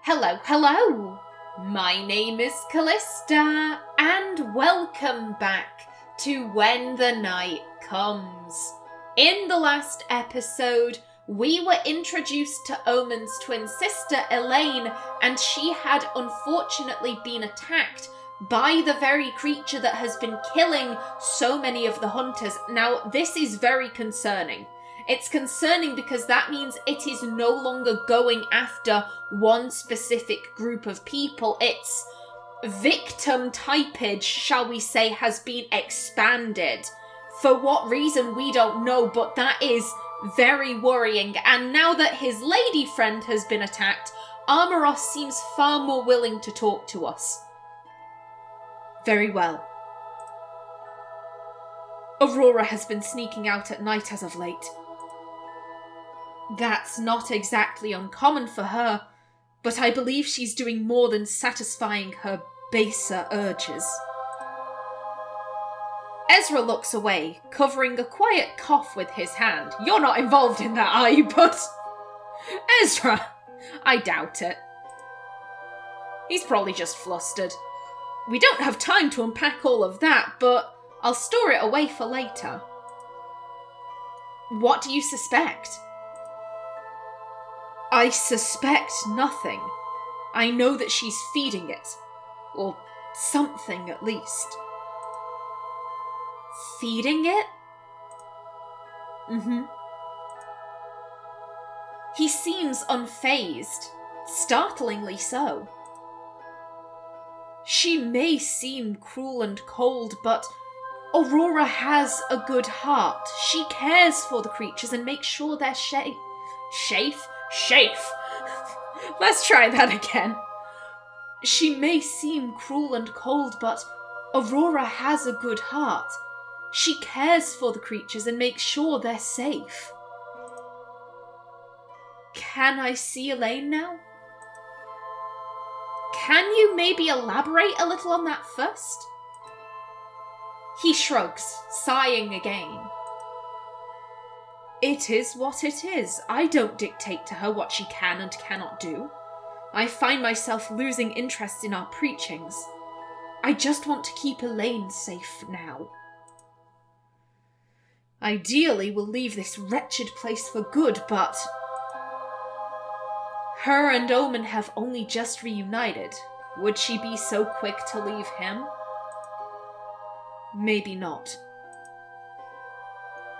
Hello! My name is Callista, and welcome back to When the Night Comes. In the last episode, we were introduced to Omen's twin sister, Elaine, and she had unfortunately been attacked by the very creature that has been killing so many of the hunters. Now, this is very concerning. It's concerning because that means it is no longer going after one specific group of people. Its victim typage, shall we say, has been expanded. For what reason, we don't know, but that is very worrying. And now that his lady friend has been attacked, Armaros seems far more willing to talk to us. Very well. Aurora has been sneaking out at night as of late. That's not exactly uncommon for her, but I believe she's doing more than satisfying her baser urges. Ezra looks away, covering a quiet cough with his hand. You're not involved in that, are you, bud? Ezra! I doubt it. He's probably just flustered. We don't have time to unpack all of that, but I'll store it away for later. What do you suspect? I suspect nothing. I know that she's feeding it. Or something, at least. Feeding it? Mm-hmm. He seems unfazed. Startlingly so. She may seem cruel and cold, but Aurora has a good heart. She cares for the creatures and makes sure they're safe. Let's try that again. She may seem cruel and cold, but Aurora has a good heart. She cares for the creatures and makes sure they're safe. Can I see Elaine now? Can you maybe elaborate a little on that first? He shrugs, sighing again. It is what it is. I don't dictate to her what she can and cannot do. I find myself losing interest in our preachings. I just want to keep Elaine safe now. Ideally, we'll leave this wretched place for good, but her and Omen have only just reunited. Would she be so quick to leave him? Maybe not.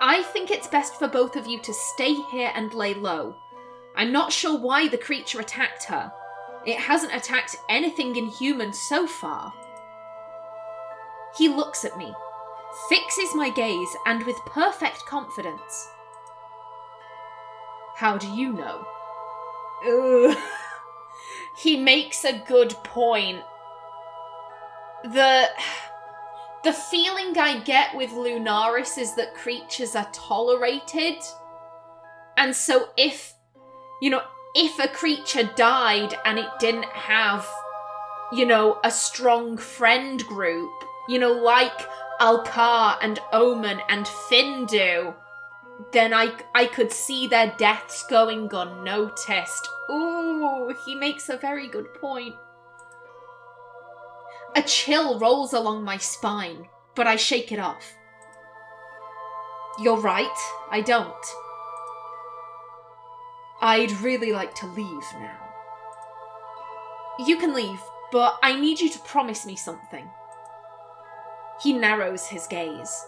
I think it's best for both of you to stay here and lay low. I'm not sure why the creature attacked her. It hasn't attacked anything inhuman so far. He looks at me, fixes my gaze, and with perfect confidence. How do you know? Ugh. He makes a good point. The feeling I get with Lunaris is that creatures are tolerated. And so if a creature died and it didn't have, a strong friend group, like Alcar and Omen and Finn do, then I could see their deaths going unnoticed. Ooh, he makes a very good point. A chill rolls along my spine, but I shake it off. You're right, I don't. I'd really like to leave now. You can leave, but I need you to promise me something. He narrows his gaze.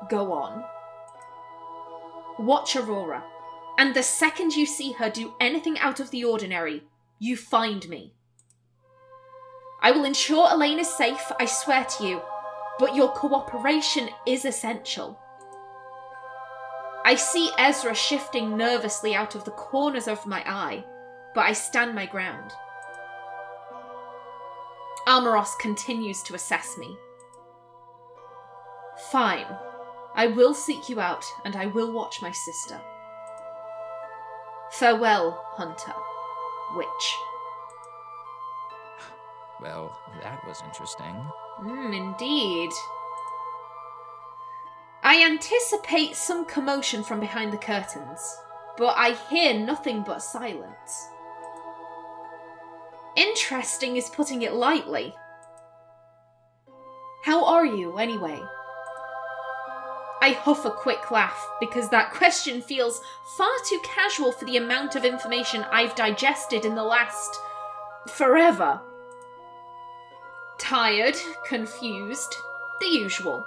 Go on. Watch Aurora, and the second you see her do anything out of the ordinary, you find me. I will ensure Elaine is safe, I swear to you, but your cooperation is essential. I see Ezra shifting nervously out of the corners of my eye, but I stand my ground. Armaros continues to assess me. Fine. I will seek you out, and I will watch my sister. Farewell, Hunter. Witch. Well, that was interesting. Indeed. I anticipate some commotion from behind the curtains, but I hear nothing but silence. Interesting is putting it lightly. How are you, anyway? I huff a quick laugh, because that question feels far too casual for the amount of information I've digested in the last... forever. Tired, confused, the usual.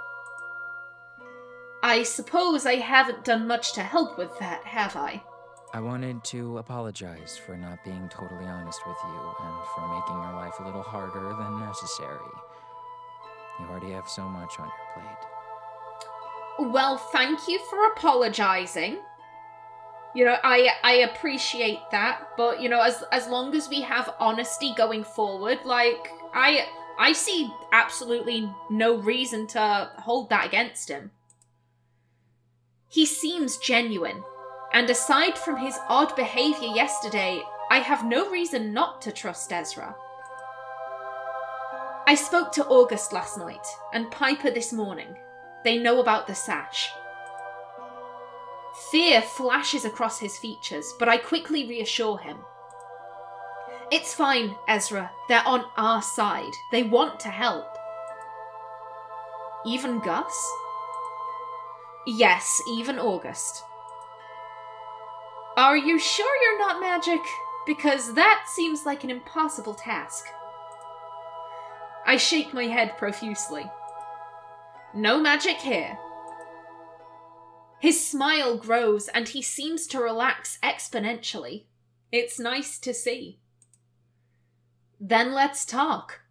I suppose I haven't done much to help with that, have I? I wanted to apologize for not being totally honest with you and for making your life a little harder than necessary. You already have so much on your plate. Well, thank you for apologizing. You know, I appreciate that, but, you know, as long as we have honesty going forward, like, I see absolutely no reason to hold that against him. He seems genuine, and aside from his odd behavior yesterday, I have no reason not to trust Ezra. I spoke to August last night, and Piper this morning. They know about the sash. Fear flashes across his features, but I quickly reassure him. It's fine, Ezra. They're on our side. They want to help. Even Gus? Yes, even August. Are you sure you're not magic? Because that seems like an impossible task. I shake my head profusely. No magic here. His smile grows and he seems to relax exponentially. It's nice to see. Then let's talk.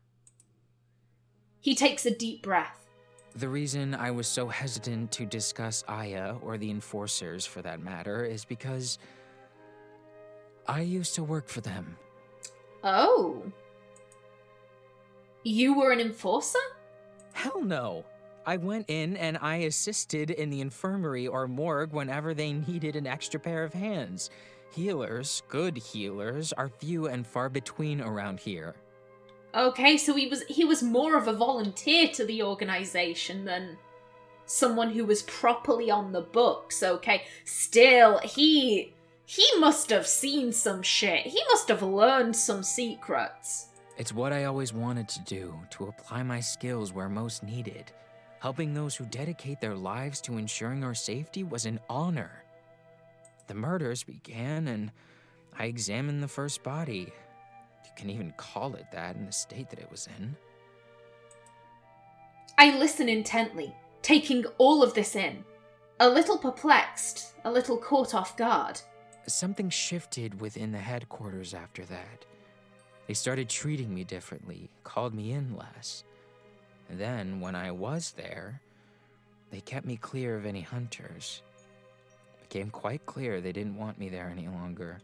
He takes a deep breath. The reason I was so hesitant to discuss Aya, or the Enforcers for that matter, is because I used to work for them. Oh. You were an enforcer? Hell no. I went in and I assisted in the infirmary or morgue whenever they needed an extra pair of hands. Healers, good healers, are few and far between around here. Okay, so he was more of a volunteer to the organization than someone who was properly on the books, okay? Still, he must have seen some shit. He must have learned some secrets. It's what I always wanted to do, to apply my skills where most needed. Helping those who dedicate their lives to ensuring our safety was an honor. The murders began, and I examined the first body. You can even call it that in the state that it was in. I listen intently, taking all of this in. A little perplexed, a little caught off guard. Something shifted within the headquarters after that. They started treating me differently, called me in less. And then, when I was there, they kept me clear of any hunters. It became quite clear they didn't want me there any longer.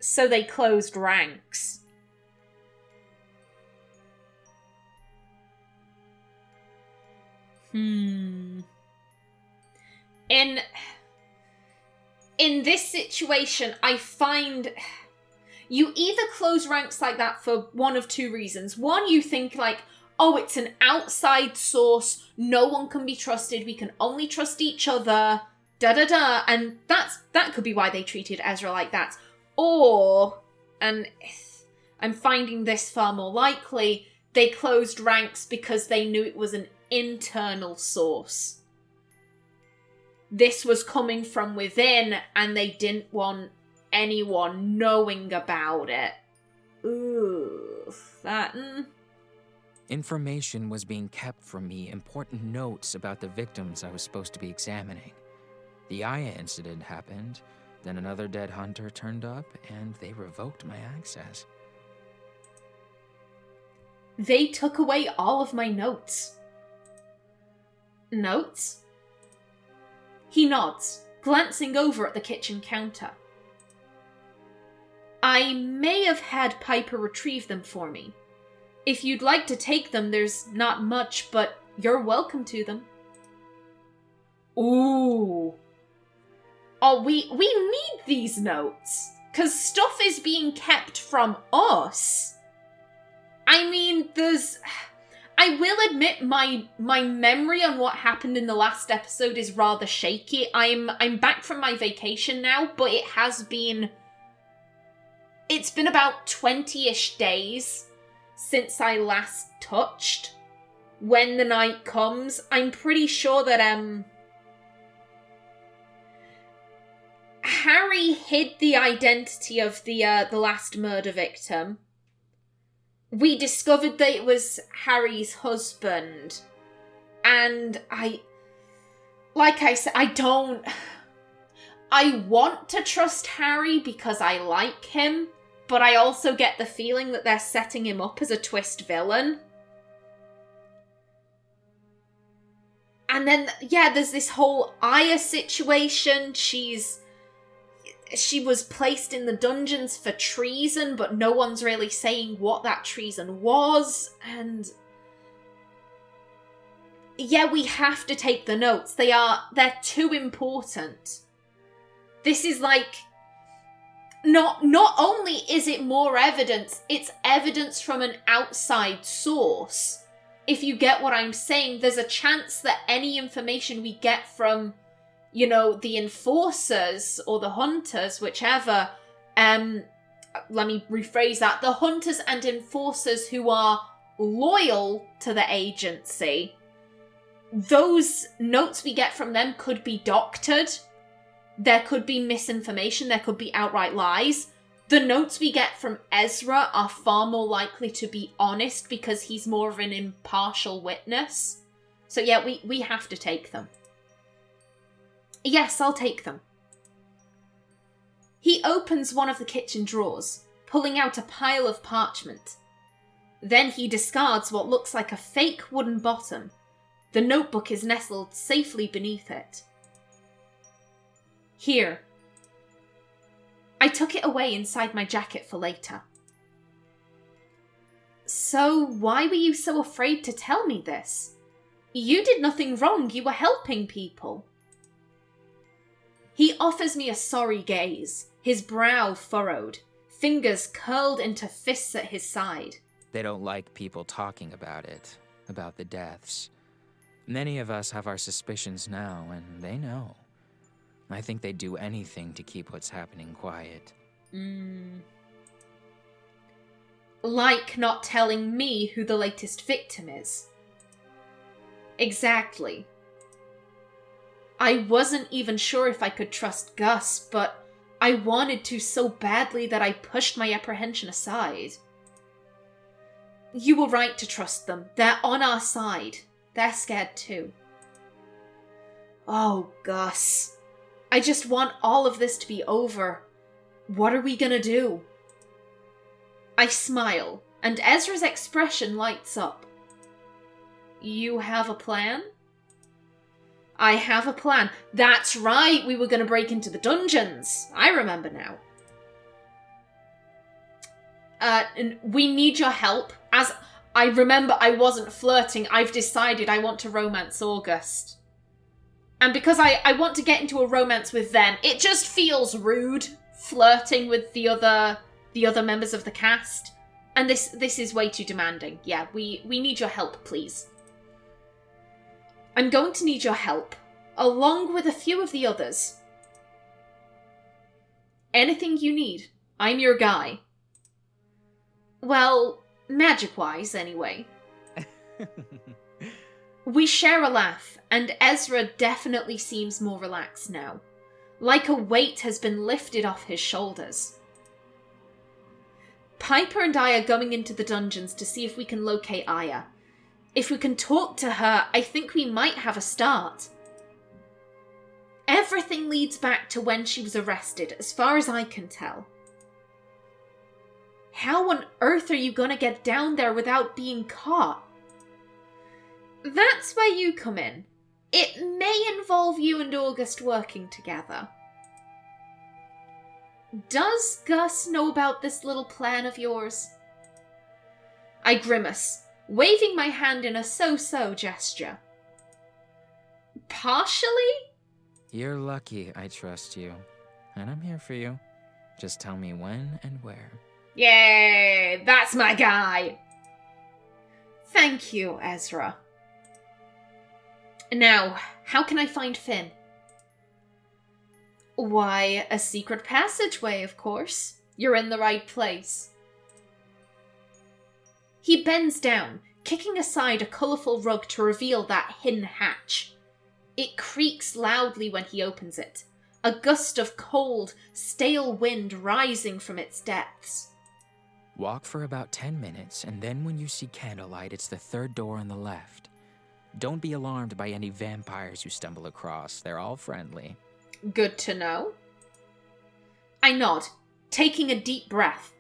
So they closed ranks. In this situation, I find you either close ranks like that for one of two reasons. One, you think like, oh, it's an outside source, no one can be trusted, we can only trust each other, da-da-da, and that could be why they treated Ezra like that. Or, and I'm finding this far more likely, they closed ranks because they knew it was an internal source. This was coming from within, and they didn't want anyone knowing about it. Ooh, that... Information was being kept from me, important notes about the victims I was supposed to be examining. The Aya incident happened, then another dead hunter turned up, and they revoked my access. They took away all of my notes. Notes? He nods, glancing over at the kitchen counter. I may have had Piper retrieve them for me. If you'd like to take them, there's not much, but you're welcome to them. Ooh. Oh, we need these notes, because stuff is being kept from us. I mean, I will admit my memory on what happened in the last episode is rather shaky. I'm back from my vacation now, but it has been it's been about 20-ish days since I last touched When the Night Comes. I'm pretty sure that, Harry hid the identity of the last murder victim. We discovered that it was Harry's husband. And like I said, I want to trust Harry because I like him, but I also get the feeling that they're setting him up as a twist villain. And then, yeah, there's this whole Aya situation. She was placed in the dungeons for treason, but no one's really saying what that treason was. And yeah, we have to take the notes. They're too important. This is like, not only is it more evidence, it's evidence from an outside source. If you get what I'm saying, there's a chance that any information we get from, the enforcers or the hunters, whichever, let me rephrase that, the hunters and enforcers who are loyal to the agency, those notes we get from them could be doctored. There could be misinformation, there could be outright lies. The notes we get from Ezra are far more likely to be honest because he's more of an impartial witness. So yeah, we have to take them. Yes, I'll take them. He opens one of the kitchen drawers, pulling out a pile of parchment. Then he discards what looks like a fake wooden bottom. The notebook is nestled safely beneath it. Here. I took it away inside my jacket for later. So, why were you so afraid to tell me this? You did nothing wrong, you were helping people. He offers me a sorry gaze, his brow furrowed, fingers curled into fists at his side. They don't like people talking about it, about the deaths. Many of us have our suspicions now, and they know. I think they'd do anything to keep what's happening quiet. Like not telling me who the latest victim is. Exactly. I wasn't even sure if I could trust Gus, but I wanted to so badly that I pushed my apprehension aside. You were right to trust them. They're on our side. They're scared too. Oh, Gus. I just want all of this to be over. What are we gonna do? I smile, and Ezra's expression lights up. You have a plan? I have a plan. That's right, we were gonna break into the dungeons. I remember now. We need your help. As I remember, I wasn't flirting. I've decided I want to romance August. And because I want to get into a romance with them, it just feels rude flirting with the other members of the cast. And this is way too demanding. Yeah, we need your help, please. I'm going to need your help, along with a few of the others. Anything you need. I'm your guy. Well, magic-wise, anyway. We share a laugh, and Ezra definitely seems more relaxed now. Like a weight has been lifted off his shoulders. Piper and I are going into the dungeons to see if we can locate Aya. If we can talk to her, I think we might have a start. Everything leads back to when she was arrested, as far as I can tell. How on earth are you gonna get down there without being caught? That's where you come in. It may involve you and August working together. Does Gus know about this little plan of yours? I grimace, waving my hand in a so-so gesture. Partially? You're lucky I trust you, and I'm here for you. Just tell me when and where. Yay, that's my guy! Thank you, Ezra. Now, how can I find Finn? Why, a secret passageway, of course. You're in the right place. He bends down, kicking aside a colourful rug to reveal that hidden hatch. It creaks loudly when he opens it, a gust of cold, stale wind rising from its depths. Walk for about 10 minutes, and then when you see candlelight, it's the third door on the left. Don't be alarmed by any vampires you stumble across. They're all friendly. Good to know. I nod, taking a deep breath.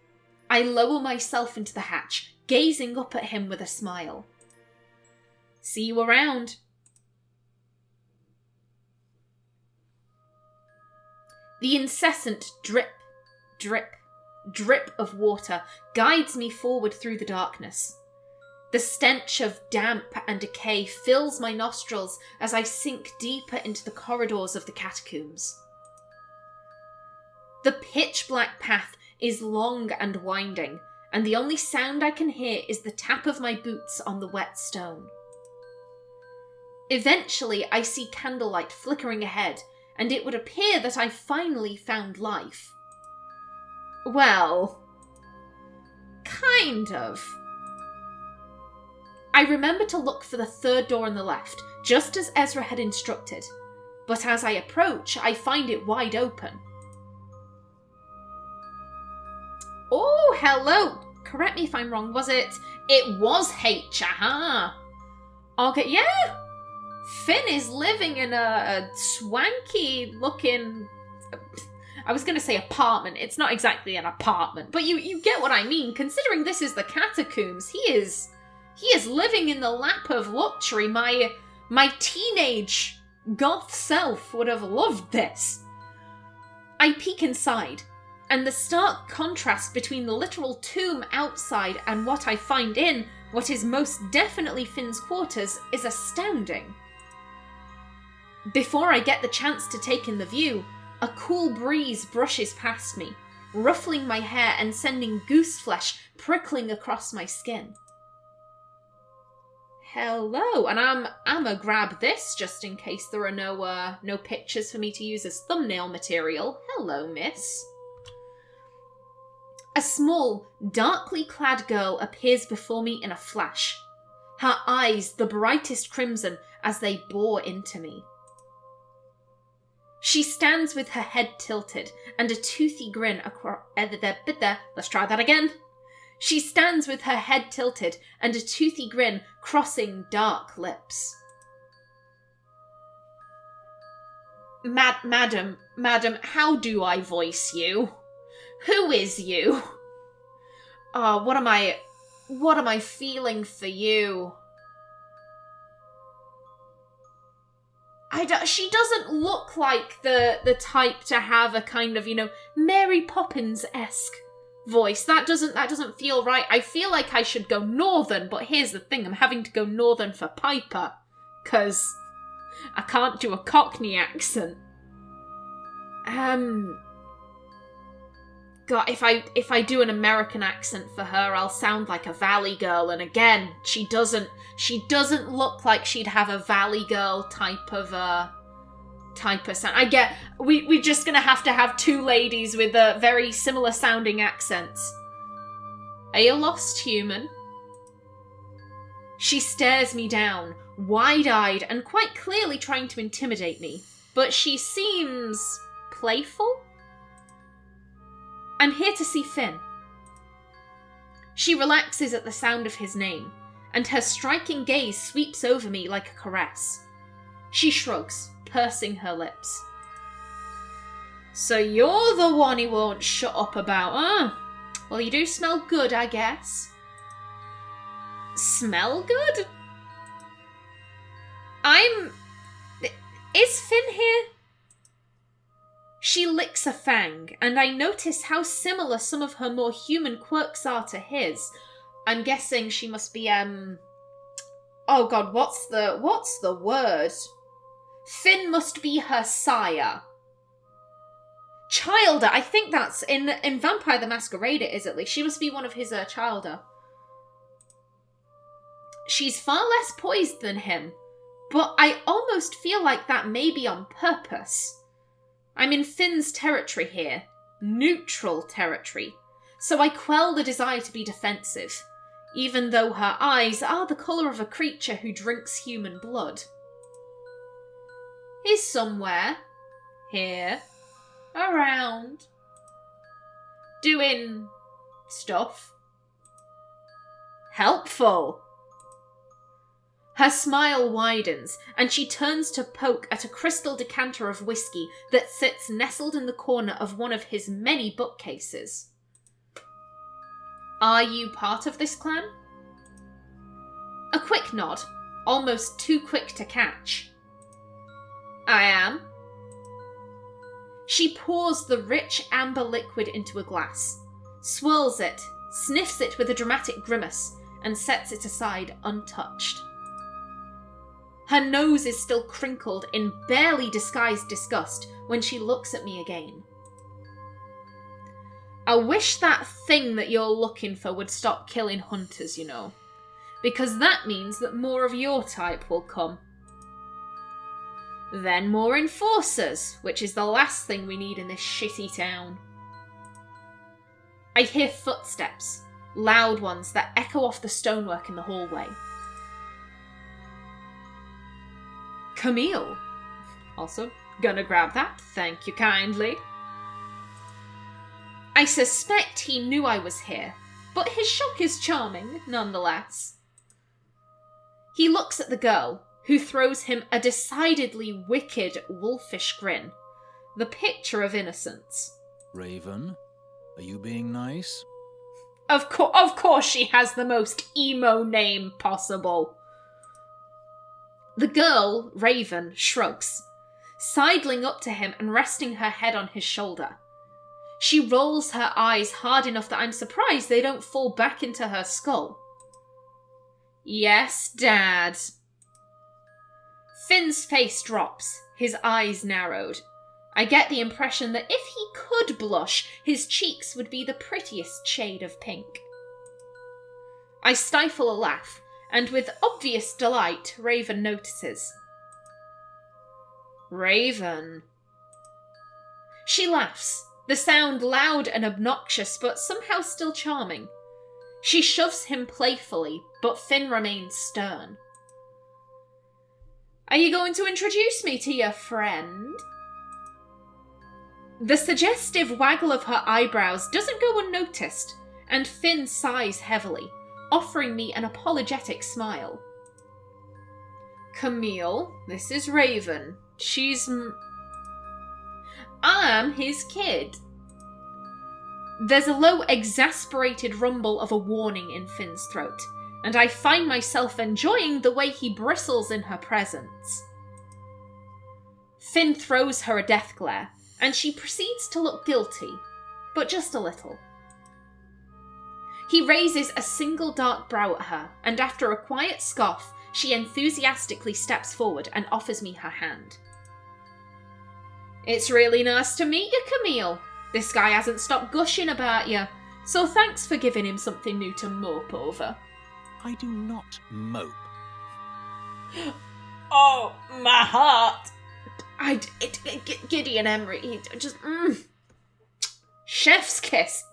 I lower myself into the hatch, gazing up at him with a smile. See you around. The incessant drip, drip, drip of water guides me forward through the darkness. The stench of damp and decay fills my nostrils as I sink deeper into the corridors of the catacombs. The pitch-black path is long and winding, and the only sound I can hear is the tap of my boots on the wet stone. Eventually, I see candlelight flickering ahead, and it would appear that I finally found life. Well, kind of. I remember to look for the third door on the left, just as Ezra had instructed, but as I approach, I find it wide open. Oh, hello! Correct me if I'm wrong, was it? It was H, aha! Okay, yeah! Finn is living in a swanky-looking... I was going to say apartment. It's not exactly an apartment, but you get what I mean. Considering this is the catacombs, he is living in the lap of luxury. My teenage goth self would have loved this. I peek inside, and the stark contrast between the literal tomb outside and what I find in what is most definitely Finn's quarters is astounding. Before I get the chance to take in the view, a cool breeze brushes past me, ruffling my hair and sending goose flesh prickling across my skin. Hello, and I'm gonna grab this just in case there are no pictures for me to use as thumbnail material. Hello, miss. A small, darkly clad girl appears before me in a flash, her eyes the brightest crimson as they bore into me. She stands with her head tilted and a toothy grin across... Let's try that again. She stands with her head tilted and a toothy grin crossing dark lips. Madam, how do I voice you? Who is you? Oh, what am I feeling for you? She doesn't look like the type to have a kind of, Mary Poppins-esque voice. That doesn't feel right. I feel like I should go northern, but here's the thing, I'm having to go northern for Piper, 'cause I can't do a Cockney accent. God, if I do an American accent for her, I'll sound like a Valley girl, and again, she doesn't look like she'd have a Valley girl type of sound. I get, we're just gonna have two ladies with very similar sounding accents. Are you lost, human? She stares me down, wide-eyed and quite clearly trying to intimidate me, but she seems playful? I'm here to see Finn. She relaxes at the sound of his name, and her striking gaze sweeps over me like a caress. She shrugs, pursing her lips. So you're the one he won't shut up about, huh? Well, you do smell good, I guess. Smell good? Is Finn here? She licks a fang, and I notice how similar some of her more human quirks are to his. I'm guessing she must be, oh god, what's the word? Finn must be her sire. Childer, I think that's, in Vampire the Masquerade it is at least. She must be one of his, childer. She's far less poised than him, but I almost feel like that may be on purpose. I'm in Finn's territory here, neutral territory, so I quell the desire to be defensive, even though her eyes are the colour of a creature who drinks human blood. He's somewhere. Here. Around. Doing stuff. Helpful. Her smile widens, and she turns to poke at a crystal decanter of whiskey that sits nestled in the corner of one of his many bookcases. Are you part of this clan? A quick nod, almost too quick to catch. I am. She pours the rich amber liquid into a glass, swirls it, sniffs it with a dramatic grimace, and sets it aside untouched. Her nose is still crinkled in barely disguised disgust when she looks at me again. I wish that thing that you're looking for would stop killing hunters, you know, because that means that more of your type will come. Then more enforcers, which is the last thing we need in this shitty town. I hear footsteps, loud ones that echo off the stonework in the hallway. Camille. Also, gonna grab that, thank you kindly. I suspect he knew I was here, but his shock is charming, nonetheless. He looks at the girl, who throws him a decidedly wicked, wolfish grin, the picture of innocence. Raven, are you being nice? Of course she has the most emo name possible. The girl, Raven, shrugs, sidling up to him and resting her head on his shoulder. She rolls her eyes hard enough that I'm surprised they don't fall back into her skull. Yes, Dad. Finn's face drops, his eyes narrowed. I get the impression that if he could blush, his cheeks would be the prettiest shade of pink. I stifle a laugh, and with obvious delight, Raven notices. Raven. She laughs, the sound loud and obnoxious, but somehow still charming. She shoves him playfully, but Finn remains stern. Are you going to introduce me to your friend? The suggestive waggle of her eyebrows doesn't go unnoticed, and Finn sighs heavily, offering me an apologetic smile. Camille, this is Raven. I'm his kid. There's a low, exasperated rumble of a warning in Finn's throat, and I find myself enjoying the way he bristles in her presence. Finn throws her a death glare, and she proceeds to look guilty, but just a little. He raises a single dark brow at her, and after a quiet scoff, she enthusiastically steps forward and offers me her hand. It's really nice to meet you, Camille. This guy hasn't stopped gushing about you, so thanks for giving him something new to mope over. I do not mope. Oh, my heart. Gideon Emery, he just, chef's kiss.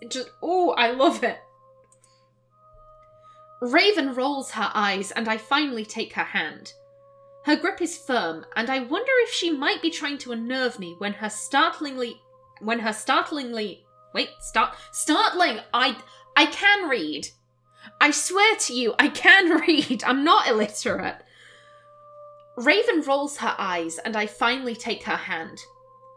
I love it. Raven rolls her eyes, and I finally take her hand. Her grip is firm, and I wonder if she might be trying to unnerve me when her startling, I can read. I swear to you, I can read. I'm not illiterate. Raven rolls her eyes, and I finally take her hand.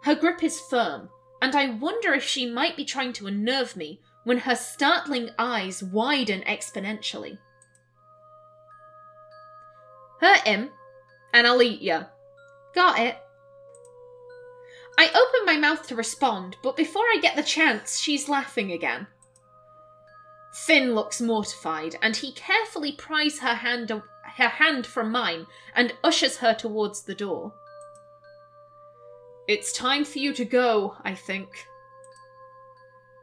Her grip is firm, and I wonder if she might be trying to unnerve me when her startling eyes widen exponentially. Hurt him, and I'll eat you. Got it? I open my mouth to respond, but before I get the chance, she's laughing again. Finn looks mortified, and he carefully pries her hand from mine and ushers her towards the door. It's time for you to go, I think.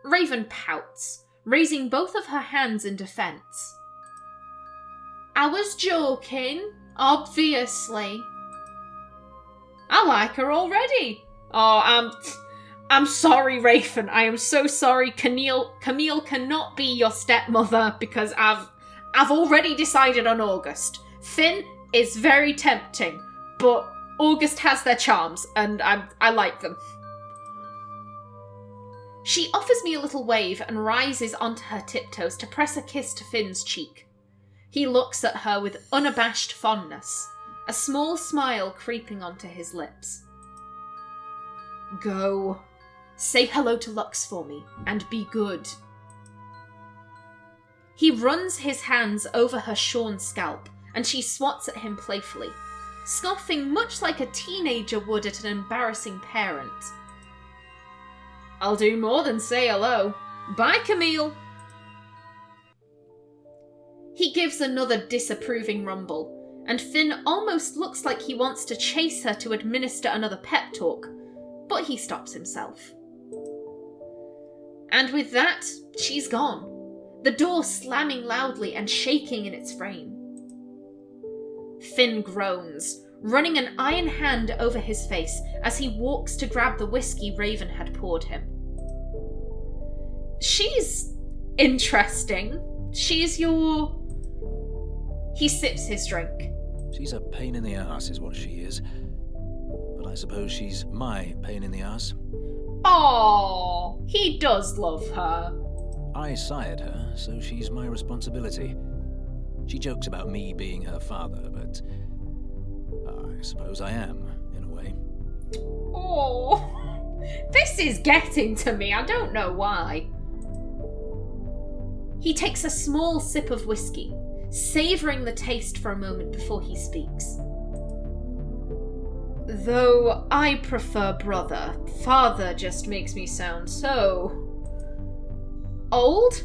Raven pouts, raising both of her hands in defence. I was joking, obviously. I like her already. Oh, I'm sorry, Raven. I am so sorry. Camille cannot be your stepmother because I've already decided on August. Finn is very tempting, but August has their charms, and I like them. She offers me a little wave and rises onto her tiptoes to press a kiss to Finn's cheek. He looks at her with unabashed fondness, a small smile creeping onto his lips. Go. Say hello to Lux for me, and be good. He runs his hands over her shorn scalp, and she swats at him playfully, scoffing much like a teenager would at an embarrassing parent. I'll do more than say hello. Bye, Camille. He gives another disapproving rumble, and Finn almost looks like he wants to chase her to administer another pep talk, but he stops himself. And with that, she's gone, the door slamming loudly and shaking in its frame. Finn groans, running an iron hand over his face as he walks to grab the whiskey Raven had poured him. She's interesting. She's your... He sips his drink. She's a pain in the ass is what she is. But I suppose she's my pain in the ass. Aww, he does love her. I sired her, so she's my responsibility. She jokes about me being her father, but I suppose I am, in a way. Oh, this is getting to me. I don't know why. He takes a small sip of whiskey, savouring the taste for a moment before he speaks. Though I prefer brother, father just makes me sound so... old?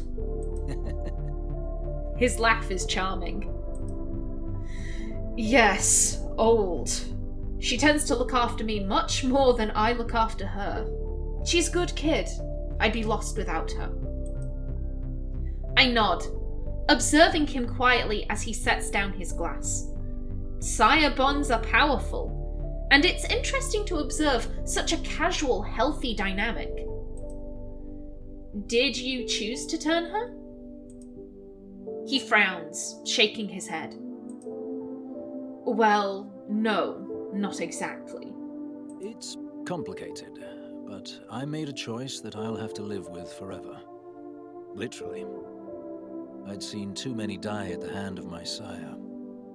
His laugh is charming. Yes, old. She tends to look after me much more than I look after her. She's a good kid. I'd be lost without her. I nod, observing him quietly as he sets down his glass. Sire bonds are powerful, and it's interesting to observe such a casual, healthy dynamic. Did you choose to turn her? He frowns, shaking his head. Well, no, not exactly. It's complicated, but I made a choice that I'll have to live with forever. Literally. I'd seen too many die at the hand of my sire,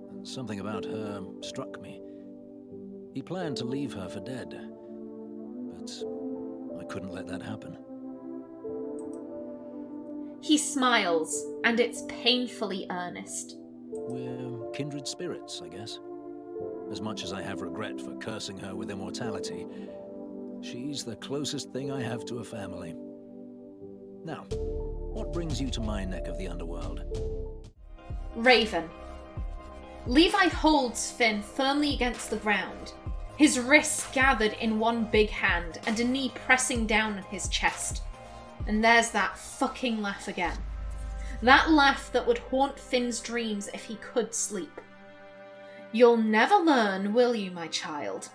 and something about her struck me. He planned to leave her for dead, but I couldn't let that happen. He smiles, and it's painfully earnest. We're kindred spirits, I guess. As much as I have regret for cursing her with immortality, she's the closest thing I have to a family. Now, what brings you to my neck of the underworld? Raven. Levi holds Finn firmly against the ground, his wrists gathered in one big hand and a knee pressing down on his chest. And there's that fucking laugh again. That laugh that would haunt Finn's dreams if he could sleep. You'll never learn, will you, my child?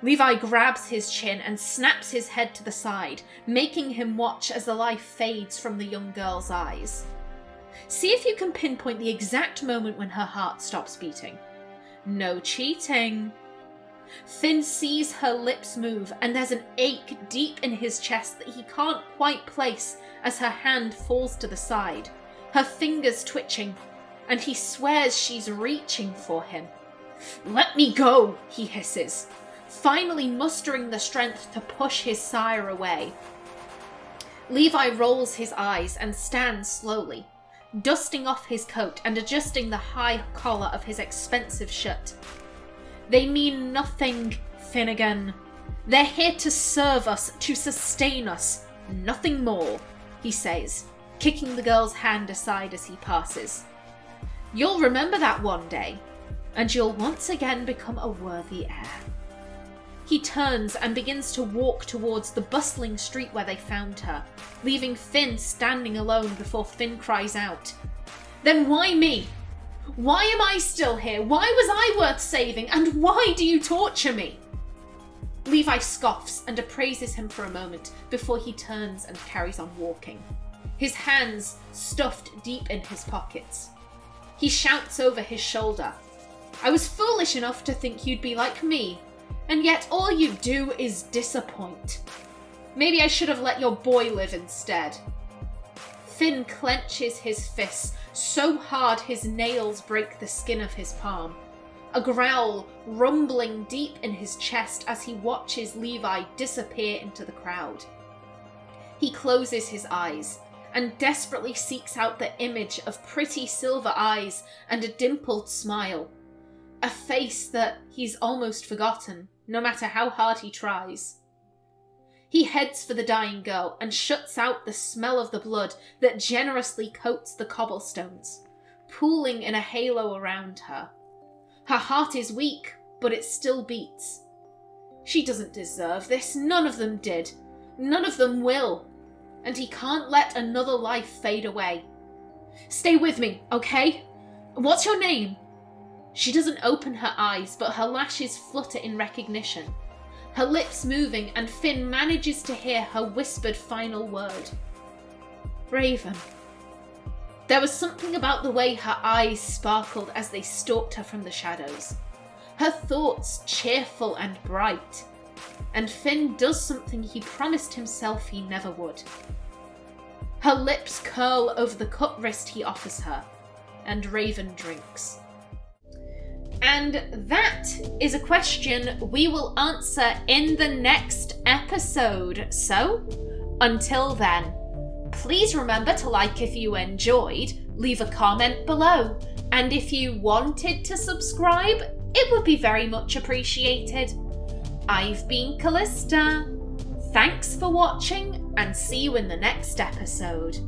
Levi grabs his chin and snaps his head to the side, making him watch as the life fades from the young girl's eyes. See if you can pinpoint the exact moment when her heart stops beating. No cheating. Finn sees her lips move, and there's an ache deep in his chest that he can't quite place as her hand falls to the side, her fingers twitching, and he swears she's reaching for him. Let me go, he hisses, finally mustering the strength to push his sire away. Levi rolls his eyes and stands slowly, dusting off his coat and adjusting the high collar of his expensive shirt. They mean nothing, Finnegan. They're here to serve us, to sustain us, nothing more, he says, kicking the girl's hand aside as he passes. You'll remember that one day, and you'll once again become a worthy heir. He turns and begins to walk towards the bustling street where they found her, leaving Finn standing alone before Finn cries out, Then why me? Why am I still here? Why was I worth saving? And why do you torture me? Levi scoffs and appraises him for a moment before he turns and carries on walking, his hands stuffed deep in his pockets. He shouts over his shoulder, "I was foolish enough to think you'd be like me, and yet all you do is disappoint. Maybe I should have let your boy live instead." Finn clenches his fists so hard his nails break the skin of his palm, a growl rumbling deep in his chest as he watches Levi disappear into the crowd. He closes his eyes and desperately seeks out the image of pretty silver eyes and a dimpled smile, a face that he's almost forgotten, no matter how hard he tries. He heads for the dying girl and shuts out the smell of the blood that generously coats the cobblestones, pooling in a halo around her. Her heart is weak, but it still beats. She doesn't deserve this. None of them did. None of them will. And he can't let another life fade away. "Stay with me, okay? What's your name?" She doesn't open her eyes, but her lashes flutter in recognition, her lips moving, and Finn manages to hear her whispered final word. "Raven." There was something about the way her eyes sparkled as they stalked her from the shadows, her thoughts cheerful and bright, and Finn does something he promised himself he never would. Her lips curl over the cut wrist he offers her, and Raven drinks. And that is a question we will answer in the next episode. So, until then, please remember to like if you enjoyed, leave a comment below, and if you wanted to subscribe, it would be very much appreciated. I've been Kallista. Thanks for watching, and see you in the next episode.